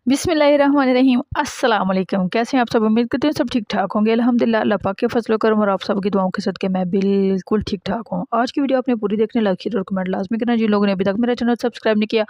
बिस्मिल्लाहिर्रहमानिर्रहीम। अस्सलाम वालेकुम। कैसे हैं आप सब? उम्मीद करते हैं सब ठीक ठाक होंगे। अल्हम्दुलिल्लाह अल्लाह पाक के फजल करम और आप सबकी दुआओं के सदके मैं बिल्कुल ठीक ठाक हूँ। आज की वीडियो आपने पूरी देखने, लाइक शेयर और कमेंट लाजमी करना। जिन लोगों ने अभी तक मेरा चैनल सब्सक्राइब नहीं किया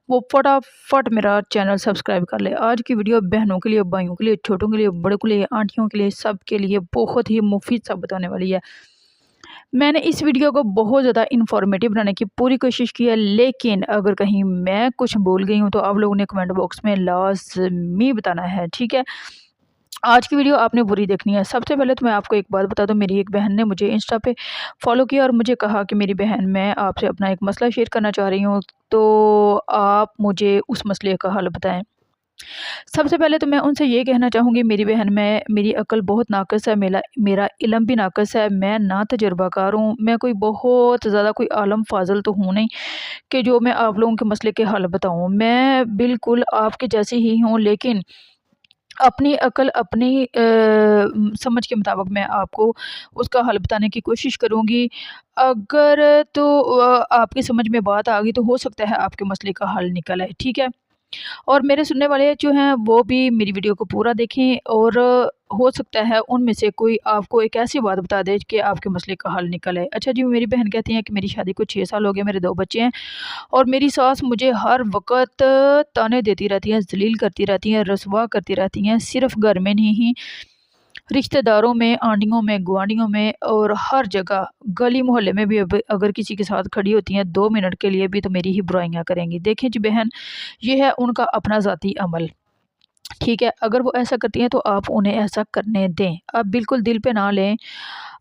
वो फटाफट मेरा चैनल सब्सक्राइब कर ले। आज की वीडियो बहनों के लिए, भाइयों के लिए, छोटों के लिए, बड़ों के लिए, आंटियों के लिए, सब के लिए बहुत ही मुफीद साबित होने वाली है। मैंने इस वीडियो को बहुत ज़्यादा इन्फॉर्मेटिव बनाने की पूरी कोशिश की है, लेकिन अगर कहीं मैं कुछ भूल गई हूँ तो आप लोगों ने कमेंट बॉक्स में लाज़मी बताना है, ठीक है? आज की वीडियो आपने पूरी देखनी है। सबसे पहले तो मैं आपको एक बात बता दूँ, मेरी एक बहन ने मुझे इंस्टा पे फॉलो किया और मुझे कहा कि मेरी बहन, मैं आपसे अपना एक मसला शेयर करना चाह रही हूँ, तो आप मुझे उस मसले का हल बताएँ। सबसे पहले तो मैं उनसे ये कहना चाहूँगी, मेरी बहन, मैं मेरी अक्ल बहुत नाक़िस है, मेरा इल्म भी नाक़िस है, मैं ना तजुर्बाकार हूँ, मैं कोई बहुत ज़्यादा कोई आलम फ़ाज़िल तो हूँ नहीं कि जो मैं आप लोगों के मसले के हल बताऊँ। मैं बिल्कुल आपके जैसी ही हूँ, लेकिन अपनी अक्ल, अपनी समझ के मुताबिक मैं आपको उसका हल बताने की कोशिश करूँगी। अगर तो आपकी समझ में बात आ गई तो हो सकता है आपके मसले का हल निकल आए, ठीक है? और मेरे सुनने वाले जो हैं वो भी मेरी वीडियो को पूरा देखें और हो सकता है उनमें से कोई आपको एक ऐसी बात बता दे कि आपके मसले का हल निकल आए। अच्छा जी, मेरी बहन कहती हैं कि मेरी शादी को 6 साल हो गए, मेरे 2 बच्चे हैं और मेरी सास मुझे हर वक़्त ताने देती रहती हैं, ज़लील करती रहती हैं, रसवा करती रहती हैं। सिर्फ़ घर में नहीं, रिश्तेदारों में, आंटियों में, गुआंढियों में और हर जगह, गली मोहल्ले में भी अब अगर किसी के साथ खड़ी होती हैं 2 मिनट के लिए भी तो मेरी ही बुराइयाँ करेंगी। देखें जी बहन, ये है उनका अपना ज़ाती अमल, ठीक है? अगर वो ऐसा करती हैं तो आप उन्हें ऐसा करने दें। आप बिल्कुल दिल पे ना लें,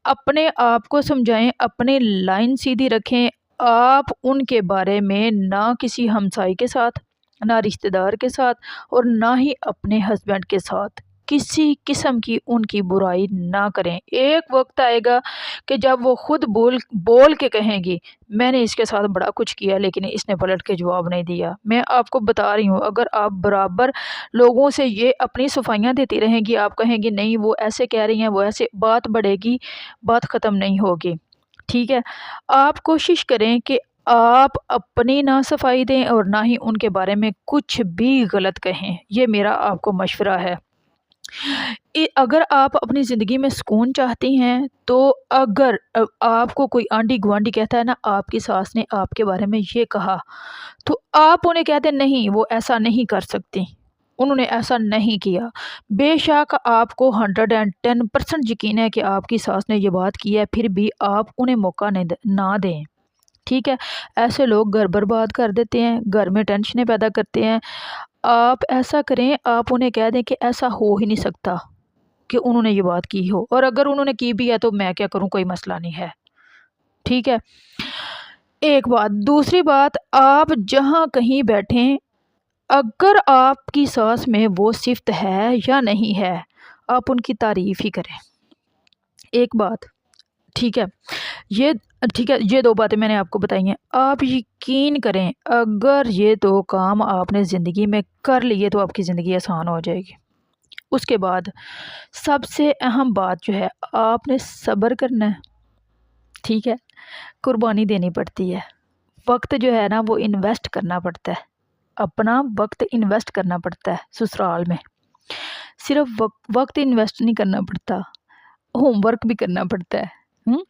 अपने आप को समझाएँ, अपनी लाइन सीधी रखें। आप उनके बारे में ना किसी हमसाई के साथ, ना रिश्तेदार के साथ और ना ही अपने हस्बैंड के साथ किसी किस्म की उनकी बुराई ना करें। एक वक़्त आएगा कि जब वो खुद बोल बोल के कहेंगी, मैंने इसके साथ बड़ा कुछ किया लेकिन इसने पलट के जवाब नहीं दिया। मैं आपको बता रही हूँ, अगर आप बराबर लोगों से ये अपनी सफाइयाँ देती रहेंगी, आप कहेंगी नहीं वो ऐसे कह रही हैं, वो ऐसे, बात बढ़ेगी, बात ख़त्म नहीं होगी, ठीक है? आप कोशिश करें कि आप अपनी ना सफाई दें और ना ही उनके बारे में कुछ भी गलत कहें। ये मेरा आपको मशवरा है। अगर आप अपनी ज़िंदगी में सुकून चाहती हैं तो अगर आपको कोई आंढी-गुआंढी कहता है ना आपकी सास ने आपके बारे में ये कहा, तो आप उन्हें कह दें नहीं वो ऐसा नहीं कर सकती, उन्होंने ऐसा नहीं किया। बेशक आपको 110% यकीन है कि आपकी सास ने ये बात की है, फिर भी आप उन्हें मौका नहीं ना दें, ठीक है? ऐसे लोग घर बर्बाद कर देते हैं, घर में टेंशनें पैदा करते हैं। आप ऐसा करें, आप उन्हें कह दें कि ऐसा हो ही नहीं सकता कि उन्होंने ये बात की हो, और अगर उन्होंने की भी है तो मैं क्या करूँ, कोई मसला नहीं है, ठीक है? एक बात। दूसरी बात, आप जहाँ कहीं बैठें, अगर आपकी सास में वो सिफ़्त है या नहीं है, आप उनकी तारीफ़ ही करें। एक बात, ठीक है? ये ठीक है, ये 2 बातें मैंने आपको बताई हैं। आप यकीन करें, अगर ये 2 काम आपने ज़िंदगी में कर लिए तो आपकी ज़िंदगी आसान हो जाएगी। उसके बाद सबसे अहम बात जो है, आपने सब्र करना है, ठीक है? कुर्बानी देनी पड़ती है। वक़्त जो है ना वो इन्वेस्ट करना पड़ता है। अपना वक़्त इन्वेस्ट करना पड़ता है ससुराल में। सिर्फ़ वक़्त इन्वेस्ट नहीं करना पड़ता, होमवर्क भी करना पड़ता है। हुँ?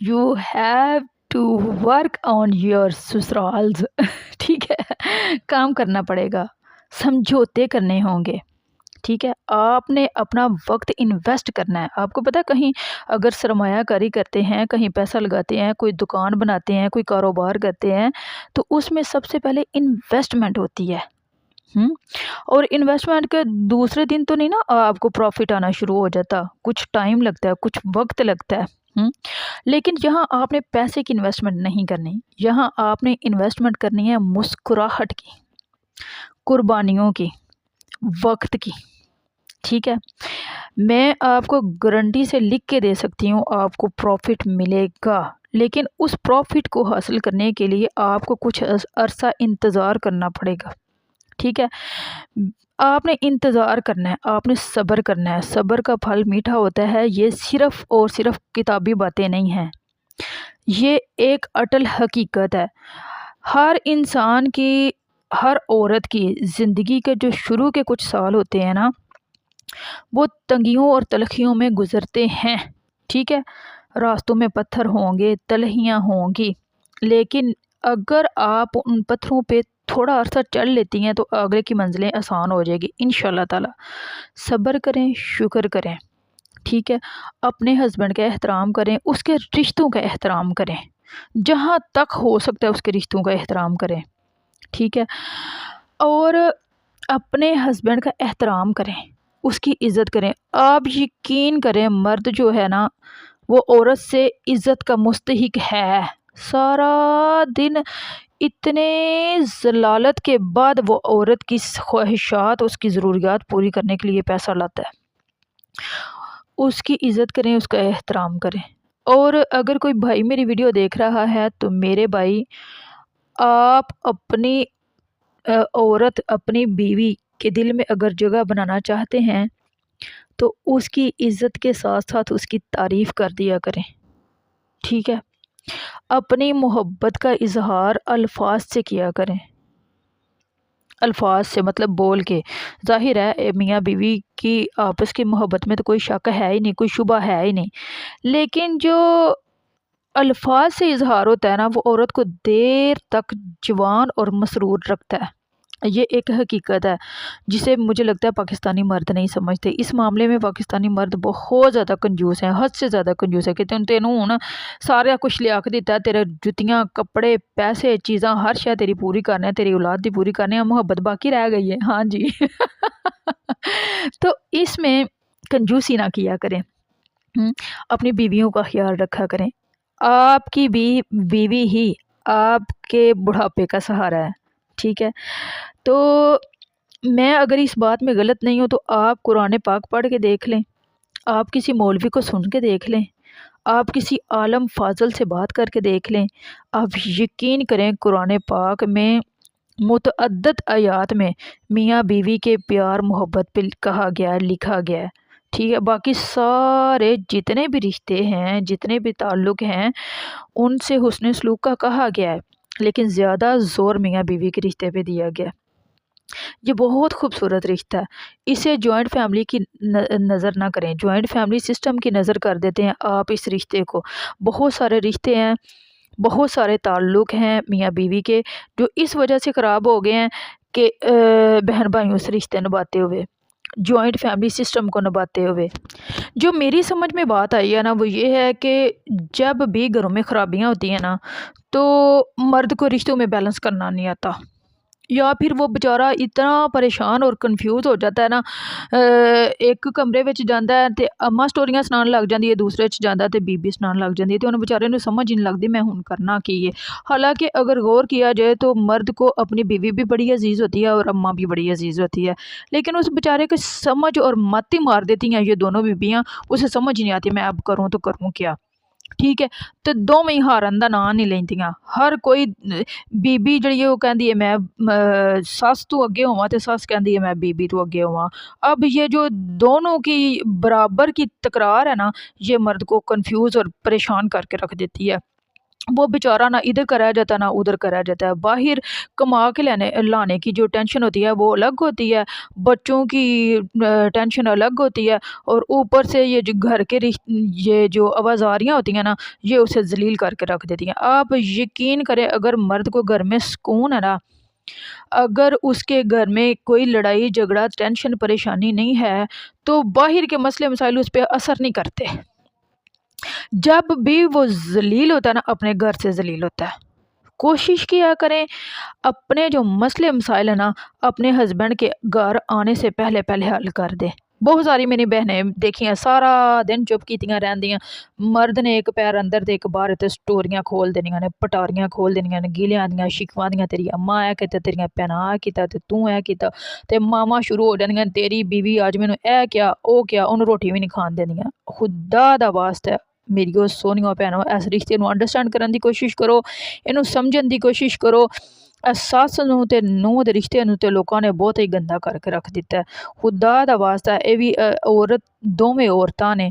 You have to work on your ससुराल्स ठीक है? काम करना पड़ेगा, समझौते करने होंगे, ठीक है? आपने अपना वक़्त इन्वेस्ट करना है। आपको पता है, कहीं अगर सरमायाकारी करते हैं, कहीं पैसा लगाते हैं, कोई दुकान बनाते हैं, कोई कारोबार करते हैं, तो उसमें सबसे पहले इन्वेस्टमेंट होती है। हुँ? और इन्वेस्टमेंट के दूसरे दिन तो नहीं ना आपको प्रॉफ़िट आना शुरू हो जाता, कुछ टाइम लगता है, कुछ वक़्त लगता है। हुँ? लेकिन यहाँ आपने पैसे की इन्वेस्टमेंट नहीं करनी, यहाँ आपने इन्वेस्टमेंट करनी है मुस्कुराहट की, कुर्बानियों की, वक़्त की, ठीक है? मैं आपको गारंटी से लिख के दे सकती हूँ, आपको प्रॉफ़िट मिलेगा, लेकिन उस प्रॉफ़िट को हासिल करने के लिए आपको कुछ अरसा इंतज़ार करना पड़ेगा, ठीक है? आपने इंतज़ार करना है, आपने सब्र करना है। सब्र का फल मीठा होता है। ये सिर्फ़ और सिर्फ़ किताबी बातें नहीं हैं, ये एक अटल हकीकत है। हर इंसान की हर औरत की ज़िंदगी के जो शुरू के कुछ साल होते हैं ना, वो तंगियों और तलखियों में गुज़रते हैं, ठीक है? रास्तों में पत्थर होंगे, तलहियाँ होंगी, लेकिन अगर आप उन पत्थरों पे थोड़ा अरसा चल लेती हैं तो आगे की मंज़िलें आसान हो जाएगी इंशाल्लाह ताला। सब्र करें, शुक्र करें, ठीक है? अपने हस्बैंड का एहतराम करें, उसके रिश्तों का एहतराम करें, जहाँ तक हो सकता है उसके रिश्तों का एहतराम करें, ठीक है? और अपने हस्बैंड का एहतराम करें, उसकी इज़्ज़त करें। आप यकीन करें, मर्द जो है ना, वो औरत से इज़्ज़त का मुस्तहिक है। सारा दिन इतने ज़लालत के बाद वो औरत की ख्वाहिशात, उसकी ज़रूरियात पूरी करने के लिए पैसा लाता है। उसकी इज़्ज़त करें, उसका एहतराम करें। और अगर कोई भाई मेरी वीडियो देख रहा है तो मेरे भाई, आप अपनी औरत, अपनी बीवी के दिल में अगर जगह बनाना चाहते हैं तो उसकी इज़्ज़त के साथ साथ उसकी तारीफ़ कर दिया करें, ठीक है? अपनी मोहब्बत का इज़हार अल्फाज से किया करें, अल्फाज से मतलब बोल के। ज़ाहिर है मियाँ बीवी की आपस की मोहब्बत में तो कोई शक है ही नहीं, कोई शुबा है ही नहीं, लेकिन जो अल्फाज से इज़हार होता है ना, वो औरत को देर तक जवान और मसरूर रखता है। ये एक हकीकत है जिसे मुझे लगता है पाकिस्तानी मर्द नहीं समझते। इस मामले में पाकिस्तानी मर्द बहुत ज़्यादा कंजूस हैं, हद से ज़्यादा कंजूस है कि तेनू हुण सारा कुछ लिया के दिता, तेरे जुत्तियाँ, कपड़े, पैसे, चीज़ां हर शय तेरी पूरी करने, तेरी औलाद दी पूरी करने, मुहब्बत बाकी रह गई है। हाँ जी। तो इसमें कंजूसी ना किया करें। अपनी बीवियों का ख्याल रखा करें। आपकी भी बीवी ही आपके बुढ़ापे का सहारा है, ठीक है? तो मैं अगर इस बात में गलत नहीं हूँ तो आप कुरान पाक पढ़ के देख लें, आप किसी मौलवी को सुन के देख लें, आप किसी आलम फाजल से बात करके देख लें। आप यकीन करें, कुरान पाक में मुतअद्दिद आयात में मियाँ बीवी के प्यार मोहब्बत पे कहा गया है, लिखा गया है, ठीक है? बाकी सारे जितने भी रिश्ते हैं, जितने भी ताल्लुक़ हैं, उनसे हुस्न सलूक का कहा गया है, लेकिन ज़्यादा ज़ोर मियाँ बीवी के रिश्ते पे दिया गया है। ये बहुत खूबसूरत रिश्ता है। इसे जॉइंट फैमिली की नज़र ना करें, जॉइंट फैमिली सिस्टम की नज़र कर देते हैं आप इस रिश्ते को। बहुत सारे रिश्ते हैं, बहुत सारे ताल्लुक़ हैं मियाँ बीवी के, जो इस वजह से ख़राब हो गए हैं कि बहन भाइयों से रिश्ते निभाते हुए, जॉइंट फैमिली सिस्टम को निभाते हुए। जो मेरी समझ में बात आई है ना, वो ये है कि जब भी घरों में ख़राबियाँ होती हैं ना, तो मर्द को रिश्तों में बैलेंस करना नहीं आता, या फिर वो बेचारा इतना परेशान और कन्फ्यूज़ हो जाता है ना, एक कमरे विच जांदा है ते अम्मा स्टोरियां सुनान लग जांदी है, दूसरे च जांदा ते बीबी सुनान लग जांदी है, ते उन्हें बेचारे नूं समझ ही नहीं लगदी मैं हुण करना की है। हालांकि अगर गौर किया जाए तो मर्द को अपनी बीवी भी बड़ी अजीज़ होती है और अम्मा भी बड़ी अजीज़ होती है, लेकिन उस बेचारे को समझ और मत ही मार देती हैं ये दोनों बीबियाँ। उसे समझ नहीं आती मैं अब करूँ तो करूँ क्या, ठीक है? ते दोवें ही हारन दा नां नहीं लैंदियां। हर कोई बीबी जिहड़ी है वो कहती है मैं सस तो अगे होवां, ते सस कहती है मैं बीबी तो अगे होवां। अब ये जो दोनों की बराबर की तकरार है ना, ये मर्द को कन्फ्यूज़ और परेशान करके रख देती है। वो बेचारा ना इधर का रह जाता है, ना उधर का रह जाता है। बाहर कमा के लाने की जो टेंशन होती है वो अलग होती है, बच्चों की टेंशन अलग होती है, और ऊपर से ये जो घर के ये जो आवाज़ारियाँ होती हैं ना, ये उसे ज़लील करके रख देती हैं। आप यकीन करें, अगर मर्द को घर में सुकून है ना, अगर उसके घर में कोई लड़ाई झगड़ा टेंशन परेशानी नहीं है, तो बाहर के मसले मसाइल उस पर असर नहीं करते। जब भी वो ज़लील होता है ना, अपने घर से ज़लील होता है। कोशिश किया करें अपने जो मसले मसाइल है ना, अपने हस्बैंड के घर आने से पहले पहले हल कर दें। बहुत सारी मेरी बहनें देखी हैं, सारा दिन चुप कीतियां रहंदियां, मर्द ने एक पैर अंदर ते एक बाहर, ते स्टोरियां खोल देनियां ने, पटारियां खोल देनियां ने, गिलियां दियां शिकवां दियां, तेरी अम्मा ऐ कीता, तेरियां भैनां आ कीता, ते तूं ऐ कीता, ते मामा शुरू हो जांदियां, तेरी बीवी अज मैनूं ऐ क्या ओ क्या, उन्होंने रोटी भी नहीं खान देंदियां। खुदा दा वास्ता मेरियो सोहणियो भैनों, इस रिश्ते नूं अंडरस्टैंड करन दी कोशिश करो, इनू समझण दी कोशिश करो। सस नूं ते नूंह दे रिश्ते नूं ते लोकां ने बहुत ही गंदा करके रख दिता है। खुदा दा वास्ता ये भी औरत, दोवें औरतां ने,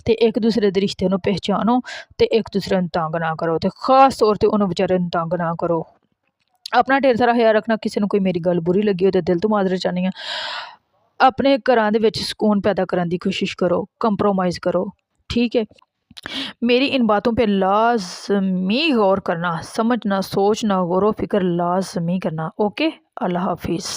ते एक दूसरे दे रिश्ते नूं पहचानो, ते एक दूसरे नूं तंग ना करो, ते खास तौर ते उन्होंने बेचारे नूं तंग ना करो। अपना ढेर सारा ख्याल रखना। किसी ਨੂੰ ਕੋਈ ਮੇਰੀ ਗੱਲ ਬੁਰੀ ਲੱਗੀ ਹੋ ਤਾਂ ਦਿਲ ਤੋਂ ਮਾਜ਼ਰਤ ਚਾਹੁੰਦੀ ਹਾਂ। ਆਪਣੇ ਘਰਾਂ ਦੇ ਵਿੱਚ ਸਕੂਨ पैदा ਕਰਨ ਦੀ कोशिश करो, कंप्रोमाइज़ करो, ठीक है। मेरी इन बातों पे लाजमी गौर करना, समझना, सोचना, गौर व फिक्र लाजमी करना। ओके, अल्लाह हाफिज़।